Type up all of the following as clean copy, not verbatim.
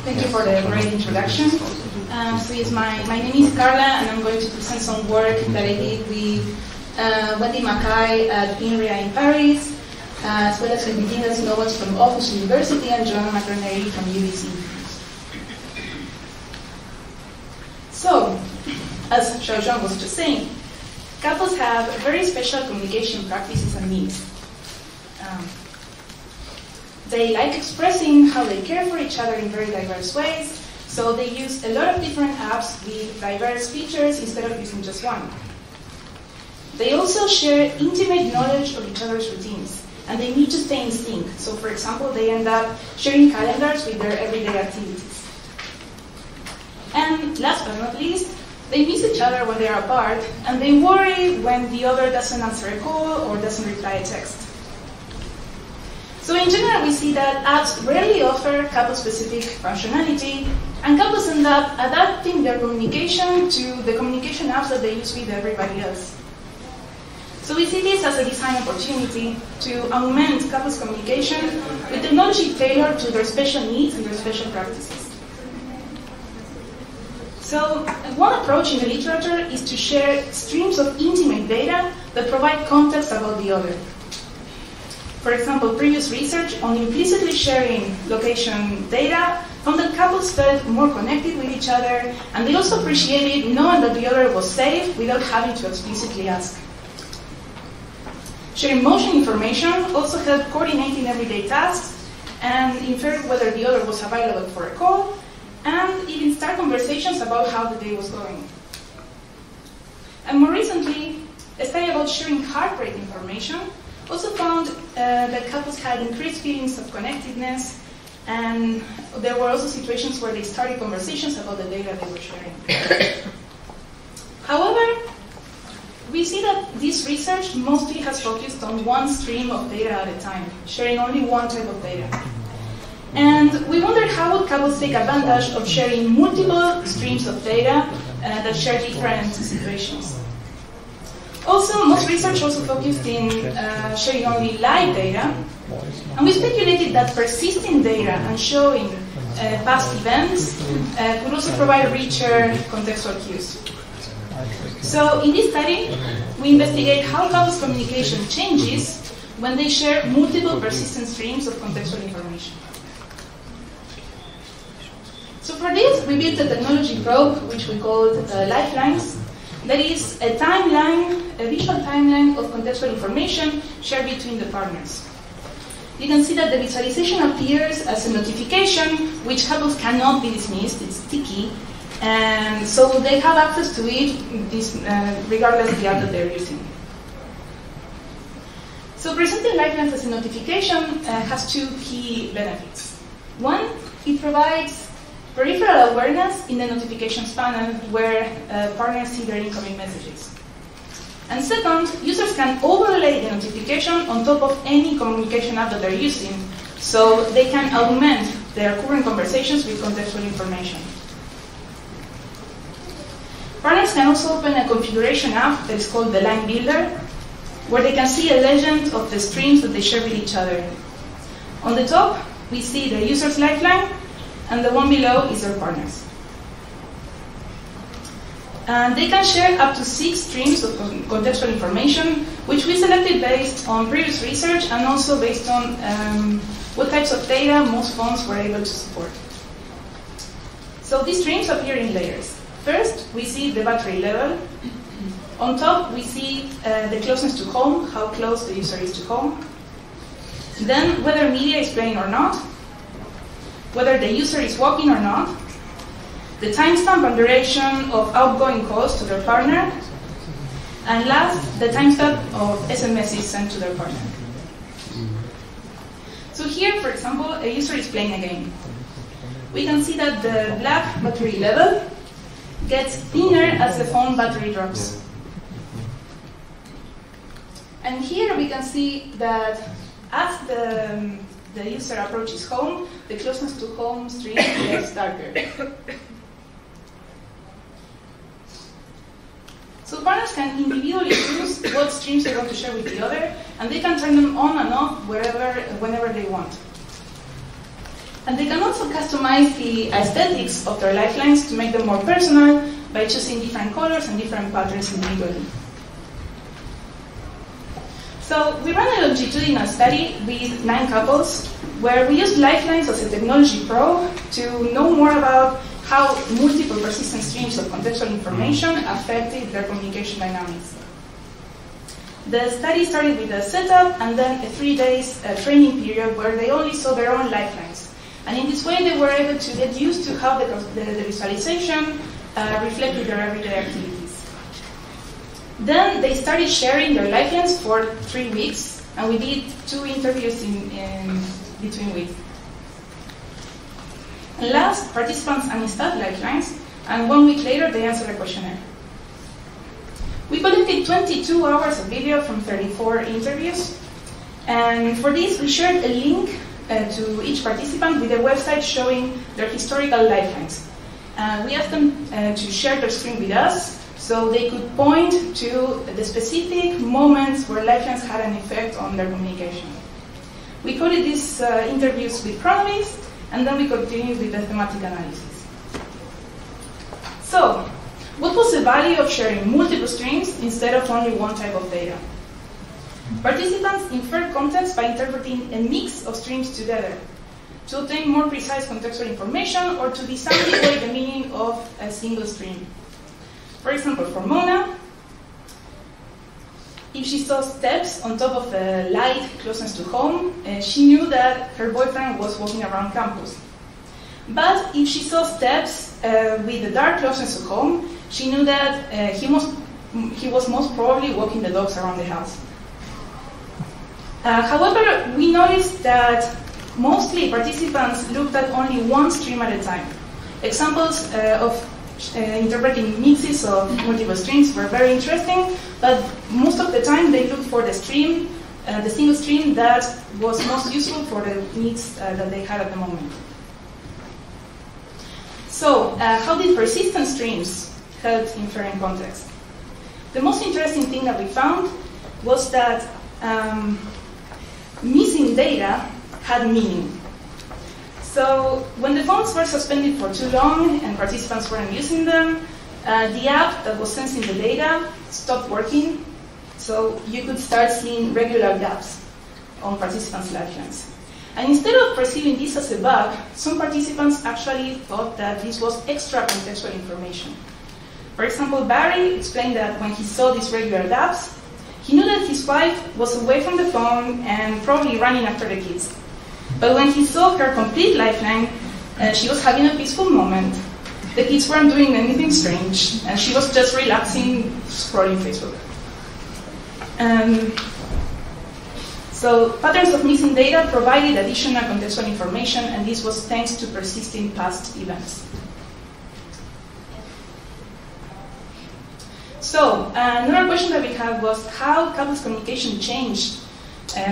Thank you for the great introduction. So yes, my name is Carla, and I'm going to present some work that I did with Wendy Mackay at McGrenere in Paris, as well as with Midas Nouwens from August University and Joanna McGrenere from UBC. So, as Joanna was just saying, couples have very special communication practices and needs. They like expressing how they care for each other in very diverse ways, so they use a lot of different apps with diverse features instead of using just one. They also share intimate knowledge of each other's routines, and they need to stay in sync. So, for example, they end up sharing calendars with their everyday activities. And last but not least, they miss each other when they are apart, and they worry when the other doesn't answer a call or doesn't reply a text. So in general, we see that apps rarely offer couple-specific functionality, and couples end up adapting their communication to the communication apps that they use with everybody else. So we see this as a design opportunity to augment couples' communication with technology tailored to their special needs and their special practices. So one approach in the literature is to share streams of intimate data that provide context about the other. For example, previous research on implicitly sharing location data found that couples felt more connected with each other, and they also appreciated knowing that the other was safe without having to explicitly ask. Sharing motion information also helped coordinating everyday tasks and infer whether the other was available for a call, and even start conversations about how the day was going. And more recently, a study about sharing heart rate information also found that couples had increased feelings of connectedness, and there were also situations where they started conversations about the data they were sharing. However, we see that this research mostly has focused on one stream of data at a time, sharing only one type of data. And we wondered how would couples take advantage of sharing multiple streams of data that share different situations. Also, most research also focused in sharing only live data, and we speculated that persisting data and showing past events could also provide richer contextual cues. So in this study, we investigate how couples' communication changes when they share multiple persistent streams of contextual information. So for this, we built a technology probe, which we called Lifelines. That is a timeline, a visual timeline of contextual information shared between the partners. You can see that the visualization appears as a notification, which couples cannot be dismissed. It's sticky, and so they have access to it regardless of the app that they're using. So presenting Lifelines as a notification has two key benefits. One, it provides peripheral awareness in the notifications panel where partners see their incoming messages. And second, users can overlay the notification on top of any communication app that they're using, so they can augment their current conversations with contextual information. Partners can also open a configuration app that is called the Line Builder, where they can see a legend of the streams that they share with each other. On the top, we see the user's lifeline, and the one below is their partners. And they can share up to 6 streams of contextual information, which we selected based on previous research and also based on what types of data most phones were able to support. So these streams appear in layers. First, we see the battery level. On top, we see the closeness to home, how close the user is to home. Then, whether media is playing or not, whether the user is walking or not, the timestamp and duration of outgoing calls to their partner, and last, the timestamp of SMSs sent to their partner. So here, for example, a user is playing a game. We can see that the black battery level gets thinner as the phone battery drops. And here we can see that as the user approaches home, the closeness to home stream gets darker. So partners can individually choose what streams they want to share with the other, and they can turn them on and off whenever they want. And they can also customize the aesthetics of their lifelines to make them more personal by choosing different colors and different patterns individually. So we ran a longitudinal study with 9 couples where we used Lifelines as a technology probe to know more about how multiple persistent streams of contextual information affected their communication dynamics. The study started with a setup and then a 3 days training period where they only saw their own lifelines. And in this way they were able to get used to how the visualization reflected their everyday activities. Then they started sharing their lifelines for 3 weeks, and we did 2 interviews in between weeks. And last, participants uninstalled lifelines, and 1 week later they answered a questionnaire. We collected 22 hours of video from 34 interviews, and for this we shared a link to each participant with a website showing their historical lifelines. We asked them to share their screen with us so they could point to the specific moments where lifelines had an effect on their communication. We coded these interviews with chronologies, and then we continued with the thematic analysis. So, what was the value of sharing multiple streams instead of only one type of data? Participants inferred context by interpreting a mix of streams together to obtain more precise contextual information or to disambiguate the meaning of a single stream. For example, for Mona, if she saw steps on top of a light closeness to home, she knew that her boyfriend was walking around campus. But if she saw steps with a dark closeness to home, she knew that he was most probably walking the dogs around the house. However, we noticed that mostly participants looked at only one stream at a time. Examples of interpreting mixes of multiple streams were very interesting, but most of the time they looked for the stream, the single stream that was most useful for the needs that they had at the moment. So, how did persistent streams help inferring context? The most interesting thing that we found was that missing data had meaning. So when the phones were suspended for too long and participants weren't using them, the app that was sensing the data stopped working, so you could start seeing regular gaps on participants' lifelines. And instead of perceiving this as a bug, some participants actually thought that this was extra contextual information. For example, Barry explained that when he saw these regular gaps, he knew that his wife was away from the phone and probably running after the kids. But when he saw her complete lifeline, she was having a peaceful moment. The kids weren't doing anything strange, and she was just relaxing, scrolling Facebook. So patterns of missing data provided additional contextual information, and this was thanks to persisting past events. So another question that we had was how couples communication changed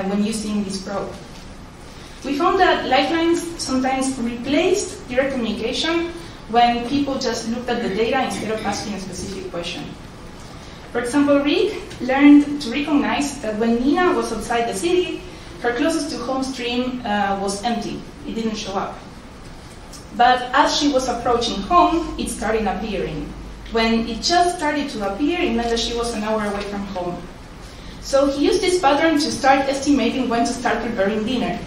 when using this probe. We found that lifelines sometimes replaced direct communication when people just looked at the data instead of asking a specific question. For example, Rick learned to recognize that when Nina was outside the city, her closest to home stream was empty. It didn't show up. But as she was approaching home, it started appearing. When it just started to appear, it meant that she was an hour away from home. So he used this pattern to start estimating when to start preparing dinner.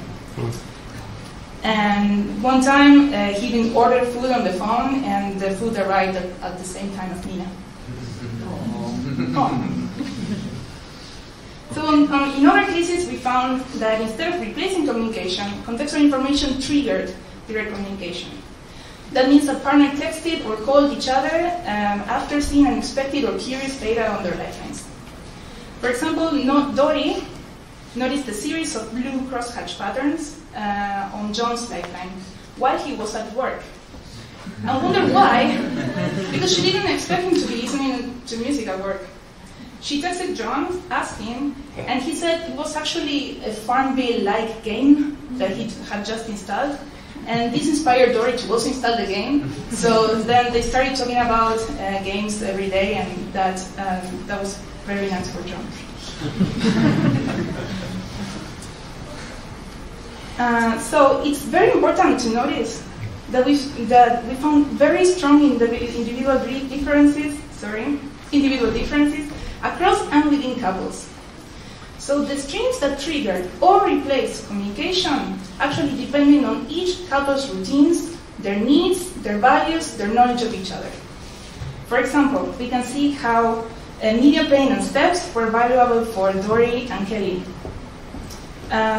And one time, he didn't order food on the phone, and the food arrived at the same time as Nina. So in other cases, we found that instead of replacing communication, contextual information triggered direct communication. That means a partner texted or called each other after seeing unexpected or curious data on their lifelines. For example, Dory noticed a series of blue crosshatch patterns on John's lifeline while he was at work. And wondered why, because she didn't expect him to be listening to music at work. She texted John, asking, and he said it was actually a Farmville-like game that he had just installed. And this inspired Dory to also install the game. So then they started talking about games every day, and that was very nice for John. So it's very important to notice that we found very strong individual differences across and within couples. So the streams that trigger or replace communication actually depending on each couple's routines, their needs, their values, their knowledge of each other. For example, we can see how media playing and steps were valuable for Dory and Kelly.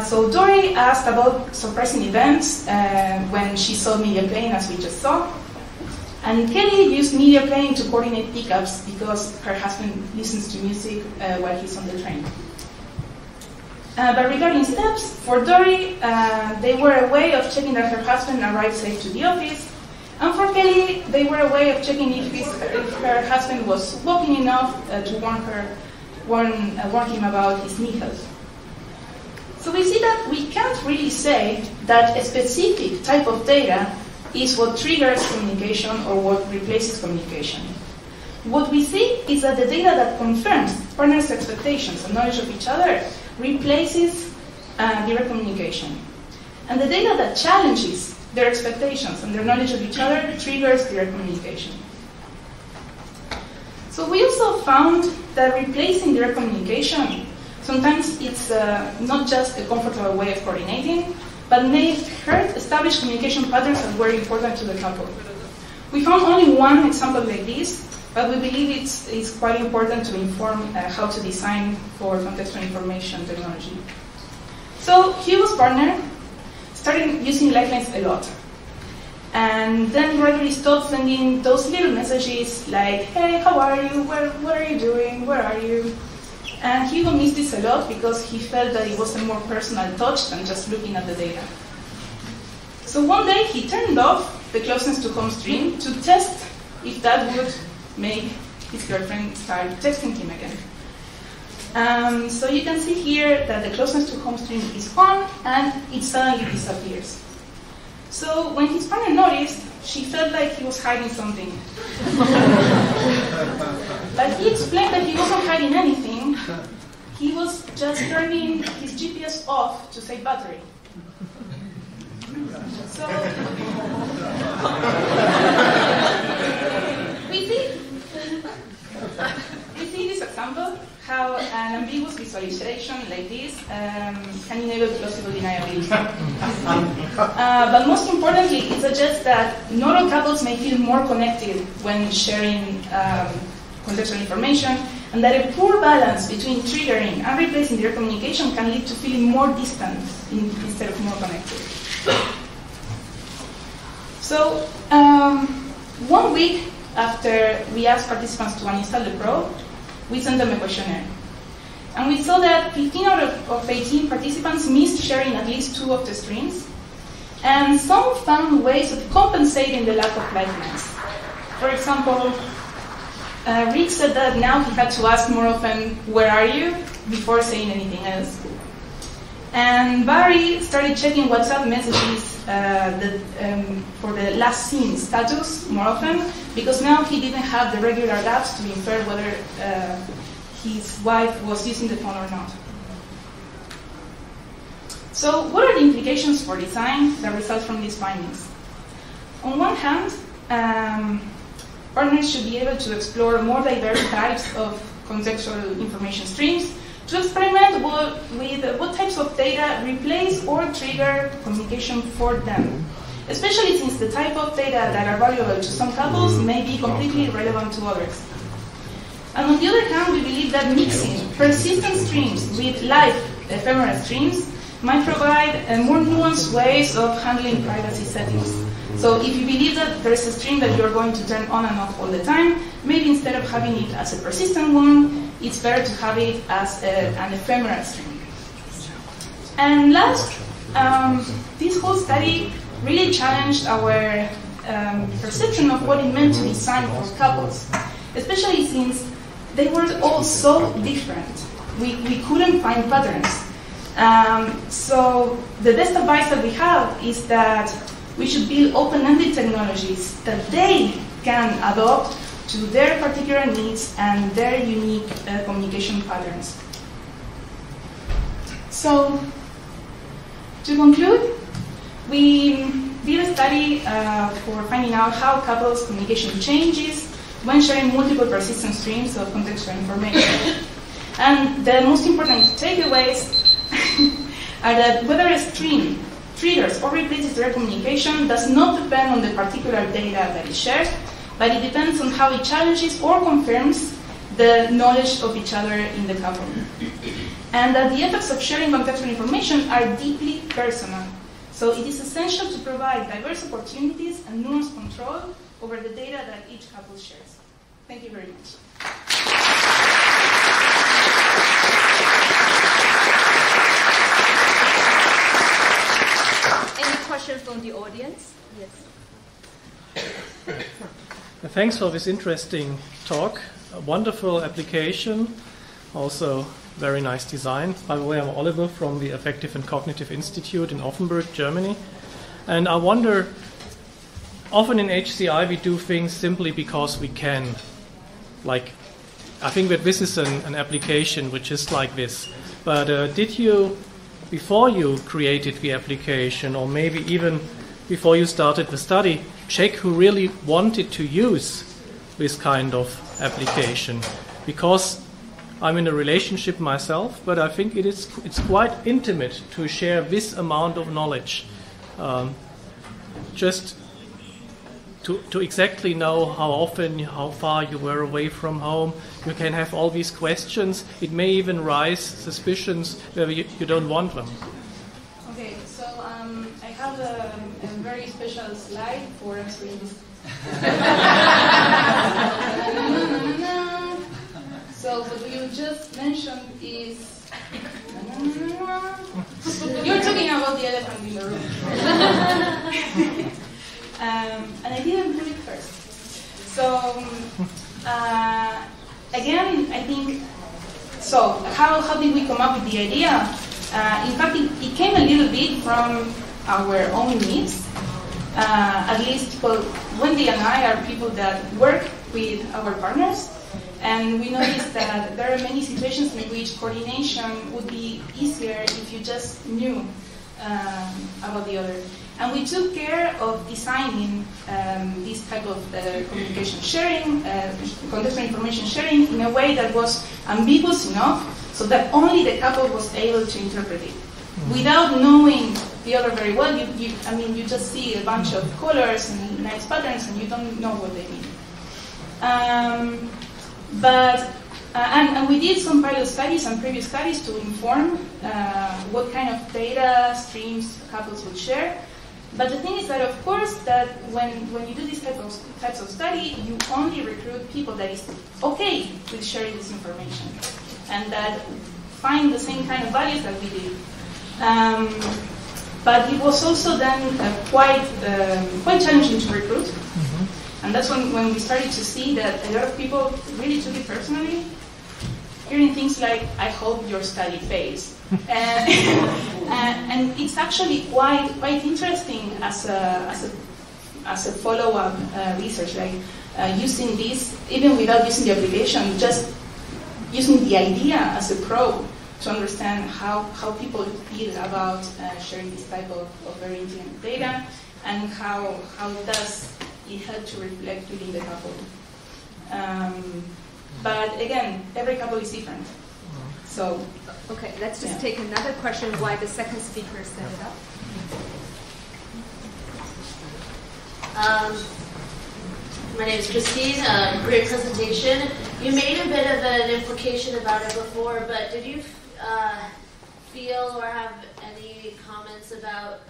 So Dory asked about surprising events when she saw media playing, as we just saw. And Kelly used media playing to coordinate pickups because her husband listens to music while he's on the train. But regarding steps, for Dory, they were a way of checking that her husband arrived safe to the office. And for Kelly, they were a way of checking if her husband was walking enough to warn him about his knee health. So we see that we can't really say that a specific type of data is what triggers communication or what replaces communication. What we see is that the data that confirms partners' expectations and knowledge of each other replaces direct communication. And the data that challenges their expectations and their knowledge of each other triggers direct communication. So we also found that replacing direct communication, sometimes it's not just a comfortable way of coordinating, but may hurt established communication patterns that were important to the couple. We found only one example like this, but we believe it's quite important to inform how to design for contextual information technology. So Hugo's partner started using Lifelines a lot. And then gradually stopped sending those little messages like, hey, how are you? What are you doing? Where are you? And Hugo missed this a lot because he felt that it was a more personal touch than just looking at the data. So one day he turned off the closeness to home stream to test if that would make his girlfriend start texting him again. So you can see here that the closeness to home stream is on and it suddenly disappears. So when his partner noticed, she felt like he was hiding something. But he explained that he wasn't hiding anything. He was just turning his GPS off to save battery. So we see this example, how an ambiguous visualization like this can enable plausible deniability. But most importantly, it suggests that not all couples may feel more connected when sharing contextual information, and that a poor balance between triggering and replacing direct communication can lead to feeling more distant instead of more connected. So 1 week after we asked participants to uninstall the probe, we sent them a questionnaire. And we saw that 15 out of 18 participants missed sharing at least 2 of the streams, and some found ways of compensating the lack of lifelines. For example, Rick said that now he had to ask more often, where are you, before saying anything else. And Barry started checking WhatsApp messages for the last seen status more often, because now he didn't have the regular gaps to infer whether his wife was using the phone or not. So what are the implications for design that result from these findings? On one hand, partners should be able to explore more diverse types of contextual information streams to experiment with what types of data replace or trigger communication for them, especially since the type of data that are valuable to some couples may be completely irrelevant to others. And on the other hand, we believe that mixing persistent streams with live ephemeral streams might provide more nuanced ways of handling privacy settings. So if you believe that there is a stream that you're going to turn on and off all the time, maybe instead of having it as a persistent one, it's better to have it as an ephemeral stream. And last, this whole study really challenged our perception of what it meant to design for couples, especially since they were all so different. We couldn't find patterns. So the best advice that we have is that we should build open-ended technologies that they can adopt to their particular needs and their unique communication patterns. So To conclude, we did a study for finding out how couples' communication changes when sharing multiple persistent streams of contextual information. And the most important takeaways are that whether a stream triggers or replaces their communication does not depend on the particular data that is shared, but it depends on how it challenges or confirms the knowledge of each other in the couple. And that the effects of sharing contextual information are deeply personal. So it is essential to provide diverse opportunities and nuanced control over the data that each couple shares. Thank you very much. Any questions from the audience? Yes. Thanks for this interesting talk. A wonderful application, also very nice design. By the way, I'm Oliver from the Affective and Cognitive Institute in Offenburg, Germany. And I wonder, often in HCI we do things simply because we can. Like, I think that this is an application which is like this. But did you, before you created the application, or maybe even before you started the study, check who really wanted to use this kind of application? Because I'm in a relationship myself, but I think it's quite intimate to share this amount of knowledge. Just to exactly know how often, how far you were away from home. You can have all these questions. It may even raise suspicions where you don't want them. Okay, so I have a very special slide for answering this. So what you just mentioned is... You're talking about the elephant in the room. And I didn't put it first. So, again, I think... So, how did we come up with the idea? In fact, it came a little bit from our own needs. At least people, Wendy and I are people that work with our partners. And we noticed that there are many situations in which coordination would be easier if you just knew about the other. And we took care of designing this type of communication sharing, contextual information sharing, in a way that was ambiguous enough so that only the couple was able to interpret it. Without knowing the other very well, you just see a bunch of colors and nice patterns and you don't know what they mean. And we did some pilot studies and previous studies to inform what kind of data streams couples would share. But the thing is that, of course, that when you do these types of study, you only recruit people that is okay with sharing this information and that find the same kind of values that we did. But it was also then quite challenging to recruit. And that's when we started to see that a lot of people really took it personally, hearing things like, I hope your study fails. And it's actually quite interesting as a follow-up research, like using this, even without using the application, just using the idea as a probe to understand how people feel about sharing this type of very intimate data, and how does it help to reflect within the couple. But again, every couple is different. So, okay, let's just take another question while the second speaker set it up. My name is Christine. Great presentation. You made a bit of an implication about it before, but did you feel or have any comments about